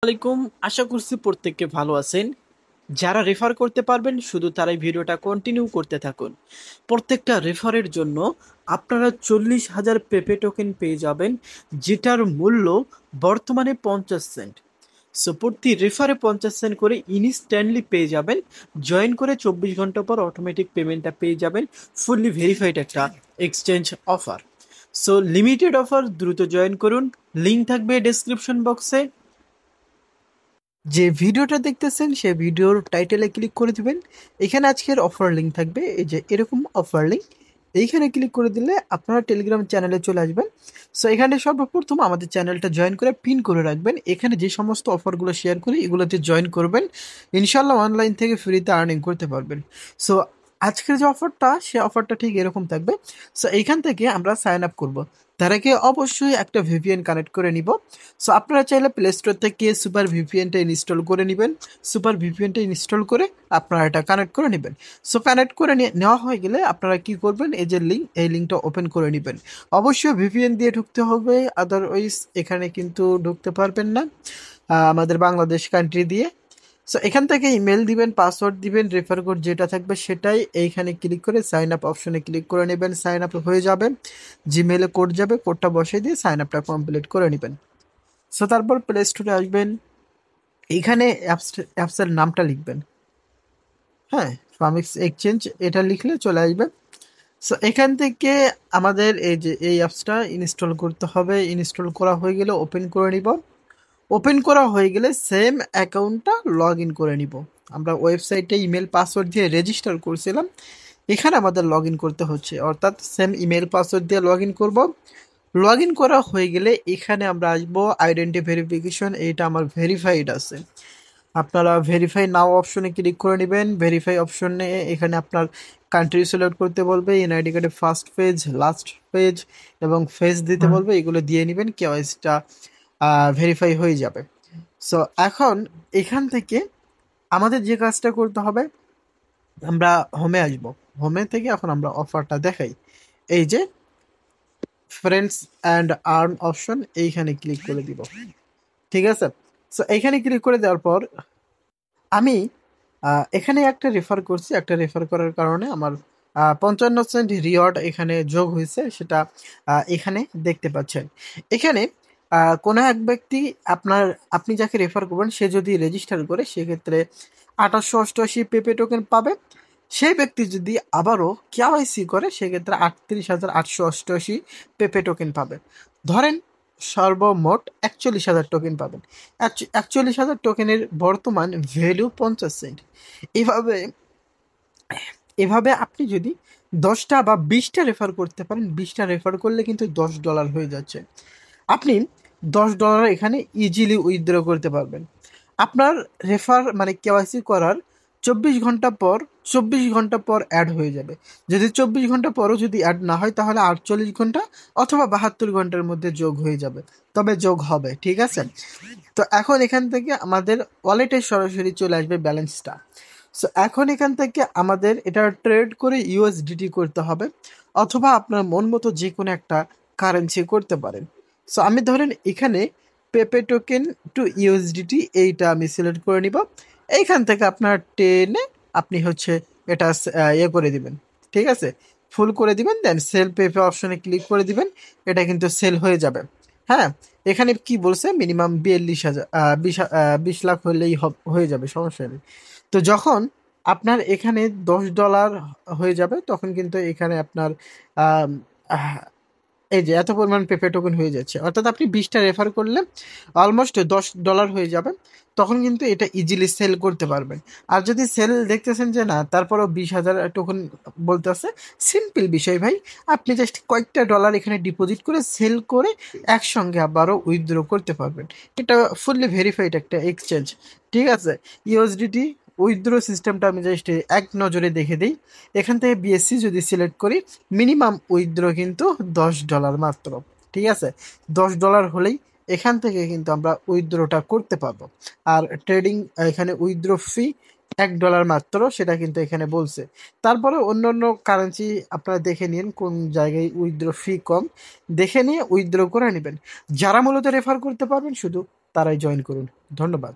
আলাইকুম। আশা করছি প্রত্যেককে ভালো আছেন। যারা রেফার করতে পারবেন শুধু তারাই ভিডিওটা কন্টিনিউ করতে থাকুন। প্রত্যেকটা রেফারের জন্য আপনারা 40,000 পেপে টোকেন পেয়ে যাবেন, যেটার মূল্য বর্তমানে 50 সেন্ট। সো প্রতি রেফারে 50 সেন্ট করে ইনস্ট্যান্টলি পেয়ে যাবেন। জয়েন করে 24 ঘন্টা পর অটোমেটিক পেমেন্টটা পেয়ে যাবেন। ফুললি ভেরিফাইড একটা exchange offer. So limited offer, দ্রুত জয়েন করুন। লিঙ্ক থাকবে ডেসক্রিপশন বক্সে। যে ভিডিওটা দেখতেছেন সে ভিডিওর টাইটেলে ক্লিক করে দিবেন। এখানে আজকের অফার লিঙ্ক থাকবে, এই যে এরকম অফার লিঙ্ক। এইখানে ক্লিক করে দিলে আপনারা টেলিগ্রাম চ্যানেলে চলে আসবেন। সো এখানে সর্বপ্রথম আমাদের চ্যানেলটা জয়েন করে পিন করে রাখবেন। এখানে যে সমস্ত অফারগুলো শেয়ার করি এগুলোতে জয়েন করবেন। ইনশাল্লাহ অনলাইন থেকে ফ্রিতে আর্নিং করতে পারবেন। সো আজকের যে অফারটা সে অফারটা ঠিক এরকম থাকবে। সো এইখান থেকে আমরা সাইন আপ করব। তার আগে অবশ্যই একটা ভিপিএন কানেক্ট করে নিব। সো আপনারা চাইলে প্লে স্টোর থেকে সুপার ভিপিএনটা ইনস্টল করে নেবেন। সুপার ভিপিএনটা ইনস্টল করে আপনারা এটা কানেক্ট করে নেবেন। সো কানেক্ট করে নেওয়া হয়ে গেলে আপনারা কি করবেন, এই যে লিঙ্ক, এই লিঙ্কটা ওপেন করে নেবেন। অবশ্যই ভিপিএন দিয়ে ঢুকতে হবে, আদারওয়াইজ এখানে কিন্তু ঢুকতে পারবেন না আমাদের বাংলাদেশ কান্ট্রি দিয়ে। সো এখান থেকে ইমেল দিবেন, পাসওয়ার্ড দিবেন, রেফার কোড যেটা থাকবে সেটাই এইখানে ক্লিক করে সাইন আপ অপশনে ক্লিক করে নেবেন। সাইন আপ হয়ে যাবে, জিমেলে কোড যাবে, কোডটা বসিয়ে দিয়ে সাইন আপটা কমপ্লিট করে নেবেন। সো তারপর প্লে স্টোরে আসবেন, এইখানে অ্যাপসের নামটা লিখবেন। হ্যাঁ, ফামিক্স এক্সচেঞ্জ এটা লিখলে চলে আসবে। সো এখান থেকে আমাদের এই যে এই অ্যাপসটা ইনস্টল করতে হবে। ইনস্টল করা হয়ে গেলে ওপেন করে নিব। ওপেন করা হয়ে গেলে সেম অ্যাকাউন্টটা লগ ইন করে নিব। আমরা ওয়েবসাইটে ইমেল পাসওয়ার্ড দিয়ে রেজিস্টার করছিলাম, এখানে আমাদের লগ ইন করতে হচ্ছে, অর্থাৎ সেম ইমেল পাসওয়ার্ড দিয়ে লগ ইন করবো। লগ ইন করা হয়ে গেলে এখানে আমরা আসবো আইডেন্টি ভেরিফিকেশন, এইটা আমার ভেরিফাইড আছে। আপনারা ভেরিফাই নাও অপশনে ক্লিক করে নেবেন। ভেরিফাই অপশনে এখানে আপনার কান্ট্রি সিলেক্ট করতে বলবে, এনআইডি কার্ডের ফার্স্ট পেজ, লাস্ট পেজ এবং ফেস দিতে বলবে, এগুলো দিয়ে নেবেন। কেওয়াইসিটা ভেরিফাই হয়ে যাবে। সো এখন এখান থেকে আমাদের যে কাজটা করতে হবে, আমরা হোমে আসব। হোমে থেকে এখন আমরা অফারটা দেখাই। এই যে ফ্রেন্ডস অ্যান্ড আর্ন অপশন, এইখানে ক্লিক করে দিব। ঠিক আছে। সো এইখানে ক্লিক করে দেওয়ার পর আমি এখানে একটা রেফার করছি। একটা রেফার করার কারণে আমার 55 সেন্ট রিওয়ার্ড এখানে যোগ হয়েছে, সেটা এখানে দেখতে পাচ্ছেন। এখানে কোনো এক ব্যক্তি আপনি যাকে রেফার করবেন সে যদি রেজিস্টার করে সেক্ষেত্রে 2888 পেপে টোকেন পাবে। সেই ব্যক্তি যদি আবারও কেওয়াইসি করে সেক্ষেত্রে 38,888 পেপে টোকেন পাবে। ধরেন সর্বমোট 41,000 টোকেন পাবেন। 41,000 টোকেনের বর্তমান ভ্যালু 50 সেন্ট। এভাবে এভাবে আপনি যদি 10টা বা 20টা রেফার করতে পারেন, 20টা রেফার করলে কিন্তু $10 হয়ে যাচ্ছে। আপনি $10 এখানে ইজিলি উইথড্র করতে পারবেন। আপনার রেফার মানে কেওয়াইসি করার 24 ঘন্টা পর অ্যাড হয়ে যাবে। যদি 24 ঘন্টা পরও যদি অ্যাড না হয় তাহলে 48 ঘন্টা অথবা 72 ঘন্টার মধ্যে যোগ হয়ে যাবে, তবে যোগ হবে। ঠিক আছে। তো এখন এখান থেকে আমাদের ওয়ালেটে সরাসরি চলে আসবে ব্যালেন্সটা। সো এখন এখান থেকে আমাদের এটা ট্রেড করে ইউএসডিটি করতে হবে, অথবা আপনার মন মতো যে কোনো একটা কারেন্সি করতে পারেন। সো আমি ধরেন এখানে পেপে টোকেন টু ইউএসডিটি এইটা আমি সিলেক্ট করে নিব। এইখান থেকে আপনার টেনে আপনি হচ্ছে এটা ইয়ে করে দিবেন। ঠিক আছে, ফুল করে দিবেন, দেন সেল পেপে অপশনে ক্লিক করে দিবেন। এটা কিন্তু সেল হয়ে যাবে। হ্যাঁ, এখানে কি বলছে মিনিমাম 42,000 20 লাখ হলেই হয়ে যাবে, সমস্যা নেই। তো যখন আপনার এখানে $10 হয়ে যাবে তখন কিন্তু এখানে আপনার আম, আহ, এই যে এত পরিমাণ পেপে টোকেন হয়ে যাচ্ছে, অর্থাৎ আপনি 20টা রেফার করলে অলমোস্ট $10 হয়ে যাবে। তখন কিন্তু এটা ইজিলি সেল করতে পারবেন। আর যদি সেল দেখতেছেন যে না, তারপরও 20,000 টোকেন বলতেছে, সিম্পল বিষয় ভাই। আপনি জাস্ট কয়েকটা ডলার এখানে ডিপোজিট করে সেল করে একসঙ্গে আবারও উইথড্র করতে পারবেন। এটা ফুললি ভেরিফাইড একটা এক্সচেঞ্জ। ঠিক আছে। ইউএসডিটি উইথড্র সিস্টেমটা আমি জাস্ট এক নজরে দেখে দিই। এখান থেকে বিএসসি যদি সিলেক্ট করি, মিনিমাম উইথড্র কিন্তু $10 মাত্র। ঠিক আছে, $10 হলেই এখান থেকে কিন্তু আমরা উইথড্রটা করতে পারবো। আর ট্রেডিং এখানে উইথড্র ফি $1 মাত্র, সেটা কিন্তু এখানে বলছে। তারপরে অন্য অন্য কারেন্সি আপনারা দেখে নিন কোন জায়গায় উইথড্র ফি কম, দেখে নিয়ে উইথড্র করে নেবেন। যারা মূলত রেফার করতে পারবেন শুধু তারাই জয়েন করুন। ধন্যবাদ।